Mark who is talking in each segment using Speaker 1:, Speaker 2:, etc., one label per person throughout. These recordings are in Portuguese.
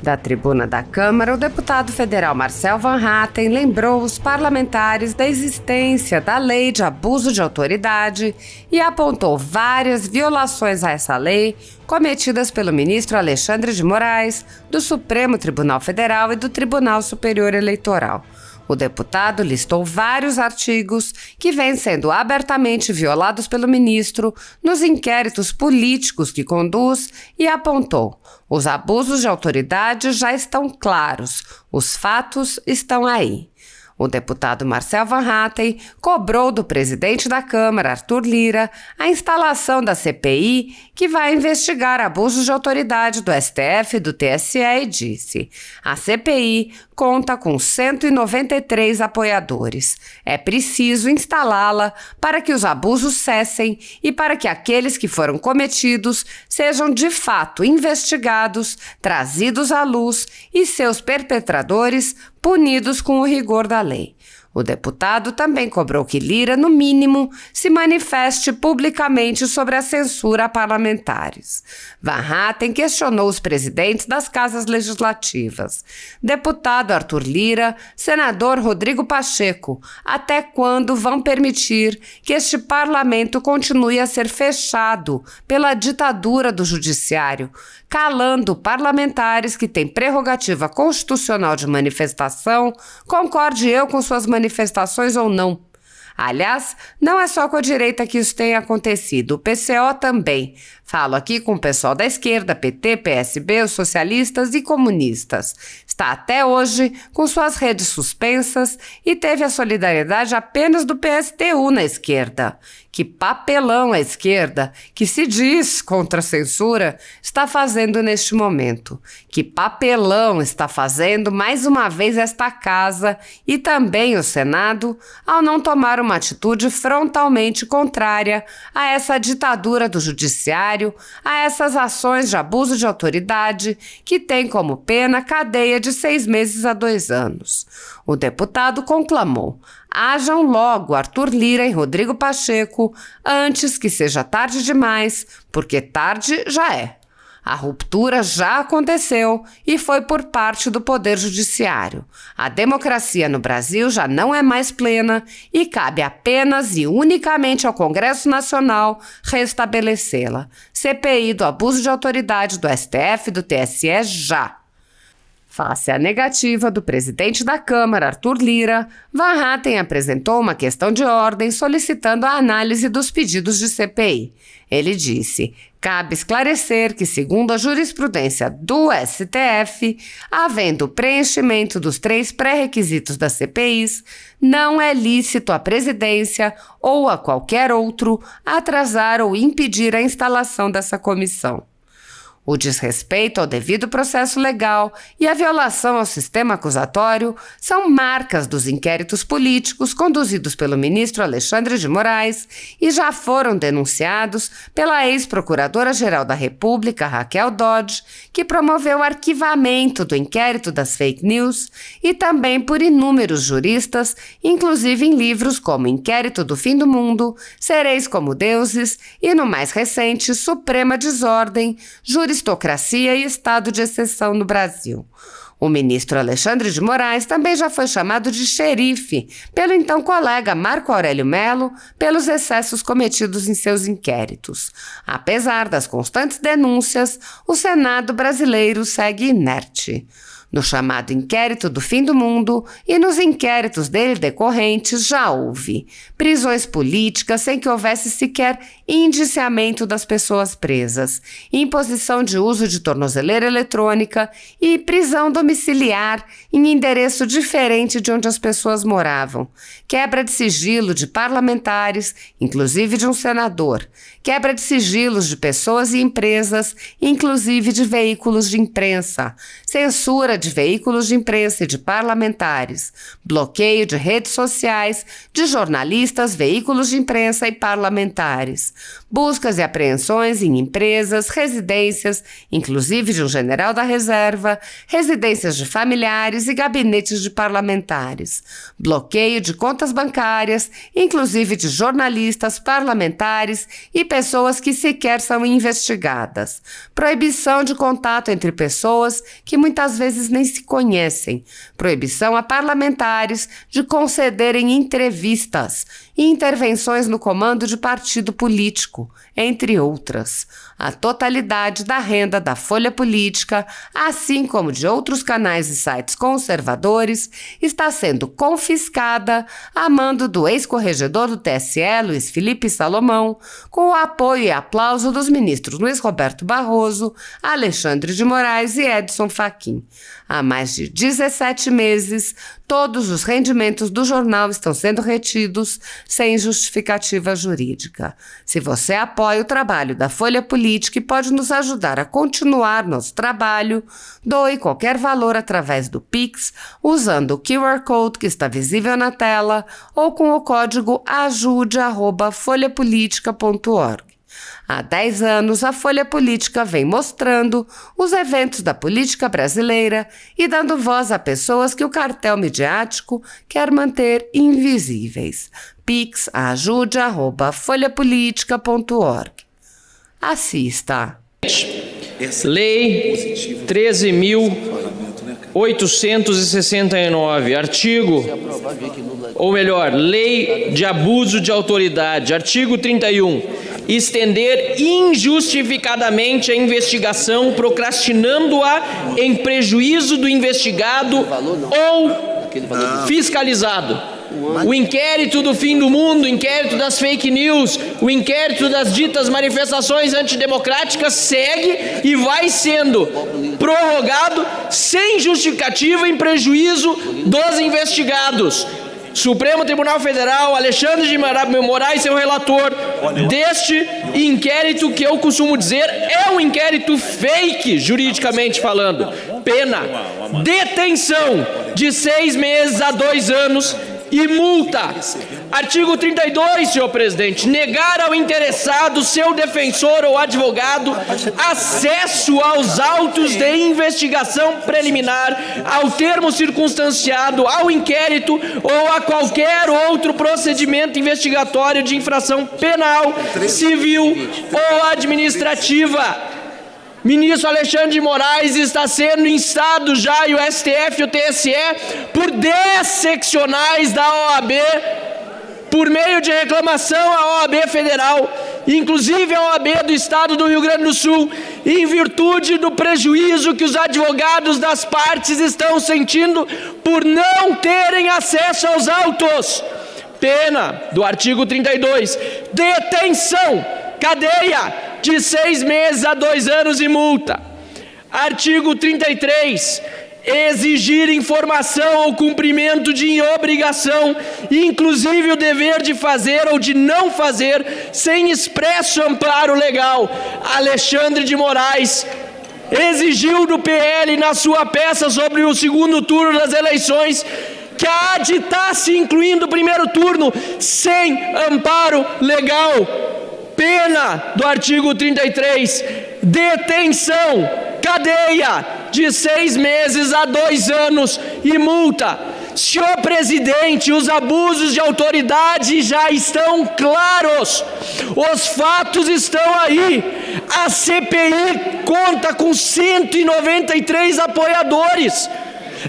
Speaker 1: Da tribuna da Câmara, o deputado federal Marcel Van Hatten lembrou os parlamentares da existência da lei de abuso de autoridade e apontou várias violações a essa lei cometidas pelo ministro Alexandre de Moraes, do Supremo Tribunal Federal e do Tribunal Superior Eleitoral. O deputado listou vários artigos que vêm sendo abertamente violados pelo ministro nos inquéritos políticos que conduz e apontou: os abusos de autoridade já estão claros, os fatos estão aí. O deputado Marcel Van Hatten cobrou do presidente da Câmara, Arthur Lira, a instalação da CPI que vai investigar abusos de autoridade do STF e do TSE e disse: a CPI conta com 193 apoiadores. É preciso instalá-la para que os abusos cessem e para que aqueles que foram cometidos sejam de fato investigados, trazidos à luz e seus perpetradores punidos com o rigor da lei. O deputado também cobrou que Lira, no mínimo, se manifeste publicamente sobre a censura a parlamentares. Van Hatten questionou os presidentes das casas legislativas. Deputado Arthur Lira, senador Rodrigo Pacheco, até quando vão permitir que este parlamento continue a ser fechado pela ditadura do judiciário, calando parlamentares que têm prerrogativa constitucional de manifestação, concorde eu com suas manifestações ou não. Aliás, não é só com a direita que isso tem acontecido, o PCO também. Falo aqui com o pessoal da esquerda, PT, PSB, os socialistas e comunistas. Está até hoje com suas redes suspensas e teve a solidariedade apenas do PSTU na esquerda. Que papelão a esquerda, que se diz contra a censura, está fazendo neste momento. Que papelão está fazendo mais uma vez esta casa e também o Senado ao não tomar uma atitude frontalmente contrária a essa ditadura do judiciário, a essas ações de abuso de autoridade que tem como pena cadeia de 6 meses a 2 anos. O deputado conclamou: hajam logo Arthur Lira e Rodrigo Pacheco antes que seja tarde demais, porque tarde já é. A ruptura já aconteceu e foi por parte do Poder Judiciário. A democracia no Brasil já não é mais plena e cabe apenas e unicamente ao Congresso Nacional restabelecê-la. CPI do abuso de autoridade do STF e do TSE já. Face à negativa do presidente da Câmara, Arthur Lira, Van Hatten apresentou uma questão de ordem solicitando a análise dos pedidos de CPI. Ele disse: cabe esclarecer que, segundo a jurisprudência do STF, havendo o preenchimento dos 3 pré-requisitos das CPIs, não é lícito à presidência ou a qualquer outro atrasar ou impedir a instalação dessa comissão. O desrespeito ao devido processo legal e a violação ao sistema acusatório são marcas dos inquéritos políticos conduzidos pelo ministro Alexandre de Moraes e já foram denunciados pela ex-procuradora-geral da República, Raquel Dodge, que promoveu o arquivamento do inquérito das fake news, e também por inúmeros juristas, inclusive em livros como Inquérito do Fim do Mundo, Sereis como Deuses e, no mais recente, Suprema Desordem, Aristocracia e Estado de Exceção no Brasil. O ministro Alexandre de Moraes também já foi chamado de xerife pelo então colega Marco Aurélio Mello pelos excessos cometidos em seus inquéritos. Apesar das constantes denúncias, o Senado brasileiro segue inerte. No chamado Inquérito do Fim do Mundo e nos inquéritos dele decorrentes já houve prisões políticas sem que houvesse sequer indiciamento das pessoas presas, imposição de uso de tornozeleira eletrônica e prisão domiciliar em endereço diferente de onde as pessoas moravam, quebra de sigilo de parlamentares, inclusive de um senador, quebra de sigilos de pessoas e empresas, inclusive de veículos de imprensa, censura de veículos de imprensa e de parlamentares, bloqueio de redes sociais, de jornalistas, veículos de imprensa e parlamentares, buscas e apreensões em empresas, residências, inclusive de um general da reserva, residências de familiares e gabinetes de parlamentares, bloqueio de contas bancárias, inclusive de jornalistas, parlamentares e pessoas que sequer são investigadas, proibição de contato entre pessoas que muitas vezes nem se conhecem, proibição a parlamentares de concederem entrevistas e intervenções no comando de partido político, entre outras. A totalidade da renda da Folha Política, assim como de outros canais e sites conservadores, está sendo confiscada a mando do ex-corregedor do TSE, Luiz Felipe Salomão, com o apoio e aplauso dos ministros Luiz Roberto Barroso, Alexandre de Moraes e Edson Fachin. Há mais de 17 meses, todos os rendimentos do jornal estão sendo retidos sem justificativa jurídica. Se você apoia o trabalho da Folha Política e pode nos ajudar a continuar nosso trabalho, doe qualquer valor através do Pix, usando o QR Code que está visível na tela ou com o código ajude@folhapolitica.org. Há 10 anos, a Folha Política vem mostrando os eventos da política brasileira e dando voz a pessoas que o cartel midiático quer manter invisíveis. Pix ajude@folhapolitica.org. Assista.
Speaker 2: Lei 13.869, artigo, ou melhor, Lei de Abuso de Autoridade, artigo 31, estender injustificadamente a investigação, procrastinando-a em prejuízo do investigado ou fiscalizado. O inquérito do fim do mundo, o inquérito das fake news, o inquérito das ditas manifestações antidemocráticas segue e vai sendo prorrogado sem justificativa em prejuízo dos investigados. Supremo Tribunal Federal, Alexandre de Moraes, seu relator deste inquérito, que eu costumo dizer é um inquérito fake, juridicamente falando. Pena: detenção de 6 meses a 2 anos e multa. Artigo 32, senhor presidente, negar ao interessado, seu defensor ou advogado, acesso aos autos de investigação preliminar, ao termo circunstanciado, ao inquérito ou a qualquer outro procedimento investigatório de infração penal, civil ou administrativa. Ministro Alexandre de Moraes está sendo instado já, e o STF e o TSE, por 10 seccionais da OAB, por meio de reclamação à OAB Federal, inclusive a OAB do Estado do Rio Grande do Sul, em virtude do prejuízo que os advogados das partes estão sentindo por não terem acesso aos autos. Pena do artigo 32, detenção, cadeia de 6 meses a 2 anos e multa. Artigo 33, exigir informação ou cumprimento de obrigação, inclusive o dever de fazer ou de não fazer, sem expresso amparo legal. Alexandre de Moraes exigiu do PL, na sua peça sobre o segundo turno das eleições, que a aditasse, incluindo o primeiro turno, sem amparo legal. Pena do artigo 33, detenção, cadeia de 6 meses a 2 anos e multa. Senhor presidente, os abusos de autoridade já estão claros, os fatos estão aí. A CPI conta com 193 apoiadores.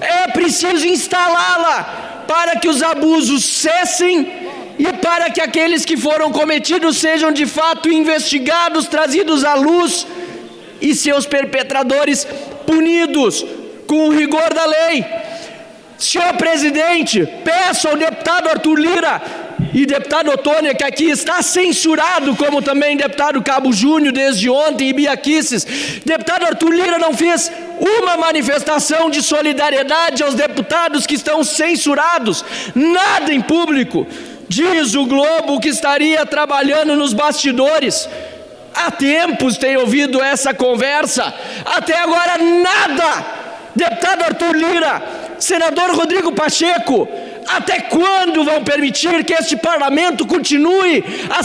Speaker 2: É preciso instalá-la para que os abusos cessem e para que aqueles que foram cometidos sejam de fato investigados, trazidos à luz e seus perpetradores punidos com o rigor da lei. Senhor presidente, peço ao deputado Arthur Lira e deputado Otônia, que aqui está censurado, como também deputado Cabo Júnior desde ontem e Bia Kicis. Deputado Arthur Lira não fez uma manifestação de solidariedade aos deputados que estão censurados, nada em público. Diz o Globo que estaria trabalhando nos bastidores. Há tempos tenho ouvido essa conversa. Até agora nada. deputado Arthur Lira, senador Rodrigo Pacheco, até quando vão permitir que este parlamento continue a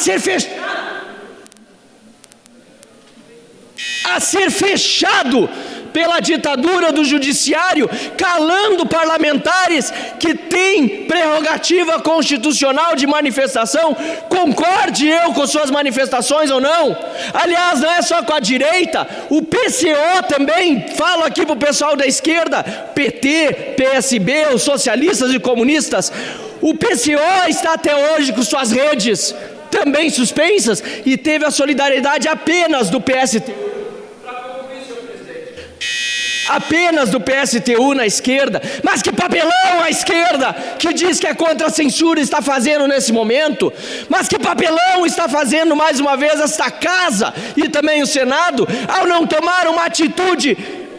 Speaker 2: ser fechado pela ditadura do judiciário, calando parlamentares que têm prerrogativa constitucional de manifestação, concorde eu com suas manifestações ou não? Aliás, não é só com a direita, o PCO também, falo aqui para o pessoal da esquerda, PT, PSB, os socialistas e comunistas, o PCO está até hoje com suas redes também suspensas e teve a solidariedade apenas do PSTU. Apenas do PSTU na esquerda, mas que papelão a esquerda que diz que é contra a censura está fazendo nesse momento, mas que papelão está fazendo mais uma vez esta casa e também o Senado ao não tomar uma atitude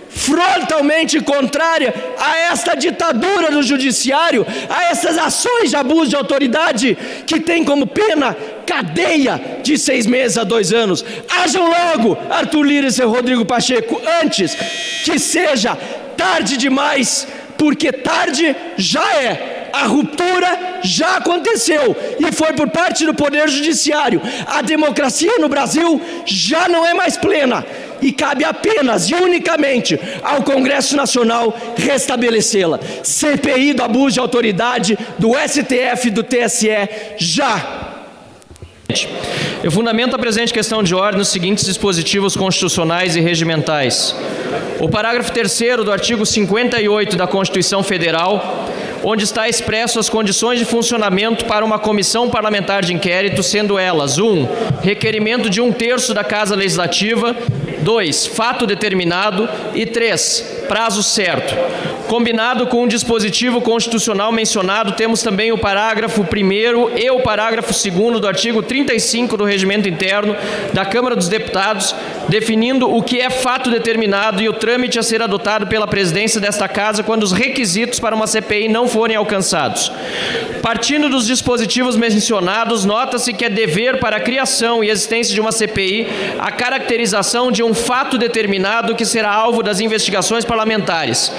Speaker 2: frontalmente contrária a esta ditadura do judiciário, a essas ações de abuso de autoridade que tem como pena cadeia de 6 meses a 2 anos. Hajam logo, Arthur Lira e seu Rodrigo Pacheco, antes que seja tarde demais, porque tarde já é. A ruptura já aconteceu e foi por parte do Poder Judiciário. A democracia no Brasil já não é mais plena e cabe apenas e unicamente ao Congresso Nacional restabelecê-la. CPI do abuso de autoridade do STF e do TSE já. Eu fundamento a presente questão de ordem nos seguintes dispositivos constitucionais e regimentais. O parágrafo 3º do artigo 58 da Constituição Federal, onde está expresso as condições de funcionamento para uma comissão parlamentar de inquérito, sendo elas: 1. Requerimento de 1/3 da Casa Legislativa, 2. Fato determinado e 3. Prazo certo. Combinado com o dispositivo constitucional mencionado, temos também o parágrafo 1º e o parágrafo 2º do artigo 35 do Regimento Interno da Câmara dos Deputados, definindo o que é fato determinado e o trâmite a ser adotado pela presidência desta Casa quando os requisitos para uma CPI não forem alcançados. Partindo dos dispositivos mencionados, nota-se que é dever para a criação e existência de uma CPI a caracterização de um fato determinado que será alvo das investigações parlamentares.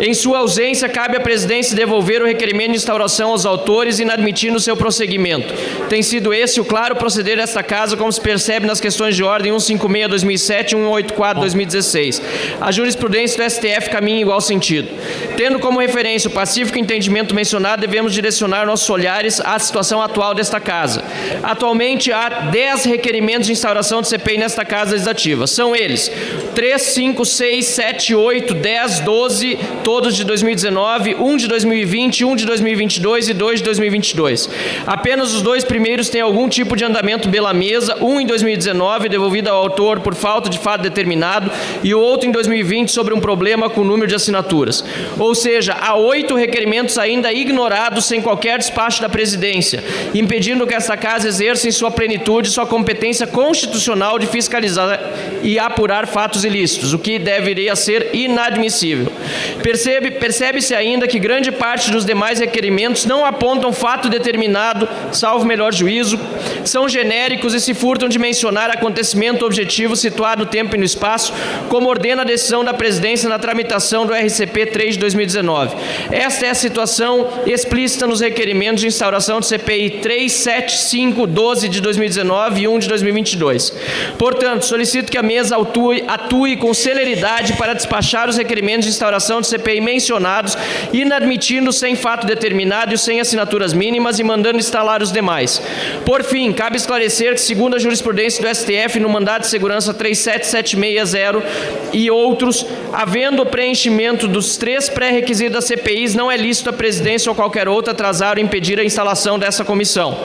Speaker 2: Em sua ausência, cabe à presidência devolver o requerimento de instauração aos autores, inadmitindo seu prosseguimento. Tem sido esse o claro proceder desta Casa, como se percebe nas questões de ordem 156/2007 e 184/2016. A jurisprudência do STF caminha em igual sentido. Tendo como referência o pacífico entendimento mencionado, devemos direcionar nossos olhares à situação atual desta Casa. Atualmente, há 10 requerimentos de instauração de CPI nesta Casa Legislativa. São eles: 3, 5, 6, 7, 8, 10, 12, todos de 2019, 1 de 2020, 1 de 2022 e 2 de 2022. Apenas os 2 primeiros têm algum tipo de andamento pela mesa, um em 2019, devolvido ao autor por falta de fato determinado, e o outro em 2020 sobre um problema com o número de assinaturas. Ou seja, há 8 requerimentos ainda ignorados sem qualquer despacho da presidência, impedindo que esta Casa exerça em sua plenitude sua competência constitucional de fiscalizar e apurar fatos ilícitos, o que deveria ser inadmissível. Percebe-se ainda que grande parte dos demais requerimentos não apontam fato determinado, salvo melhor juízo, são genéricos e se furtam de mencionar acontecimento objetivo situado no tempo e no espaço, como ordena a decisão da presidência na tramitação do RCP 3 de 2019. Esta é a situação explícita nos requerimentos de instauração de CPI 3, 7, 5, 12 de 2019 e 1 de 2022. Portanto, solicito que a mesa atue com celeridade para despachar os requerimentos de instauração de CPI mencionados, inadmitindo sem fato determinado e sem assinaturas mínimas e mandando instalar os demais. Por fim, cabe esclarecer que, segundo a jurisprudência do STF no mandado de segurança 37760 e outros, havendo o preenchimento dos 3 pré-requisitos das CPIs, não é lícito a presidência ou qualquer outra atrasar ou impedir a instalação dessa comissão.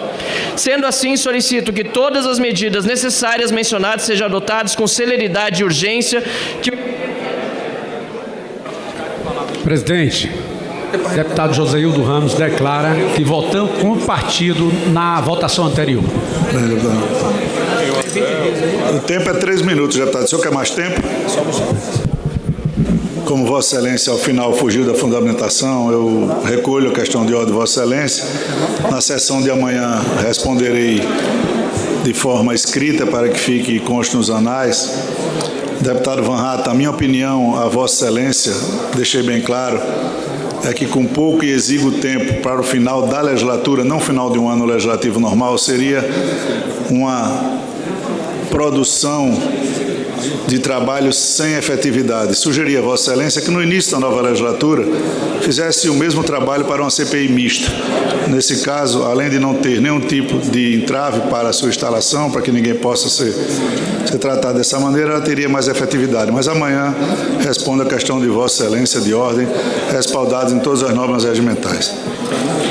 Speaker 2: Sendo assim, solicito que todas as medidas necessárias mencionadas sejam adotadas com celeridade e urgência.
Speaker 3: Presidente, o deputado Joseildo Ramos declara que votou com o partido na votação anterior.
Speaker 4: O tempo é 3 minutos, deputado. O senhor quer mais tempo? Como Vossa Excelência, ao final, fugiu da fundamentação, eu recolho a questão de ordem de Vossa Excelência. Na sessão de amanhã, responderei de forma escrita para que fique conste nos anais Deputado Van Hatten, a minha opinião, a Vossa Excelência, deixei bem claro, é que com pouco e exíguo tempo para o final da legislatura, não final de um ano legislativo normal, seria uma produção de trabalho sem efetividade. Sugeri a Vossa Excelência que no início da nova legislatura fizesse o mesmo trabalho para uma CPI mista. Nesse caso, além de não ter nenhum tipo de entrave para a sua instalação, para que ninguém possa ser tratado dessa maneira, ela teria mais efetividade. Mas amanhã respondo a questão de Vossa Excelência de ordem, respaldada em todas as normas regimentais.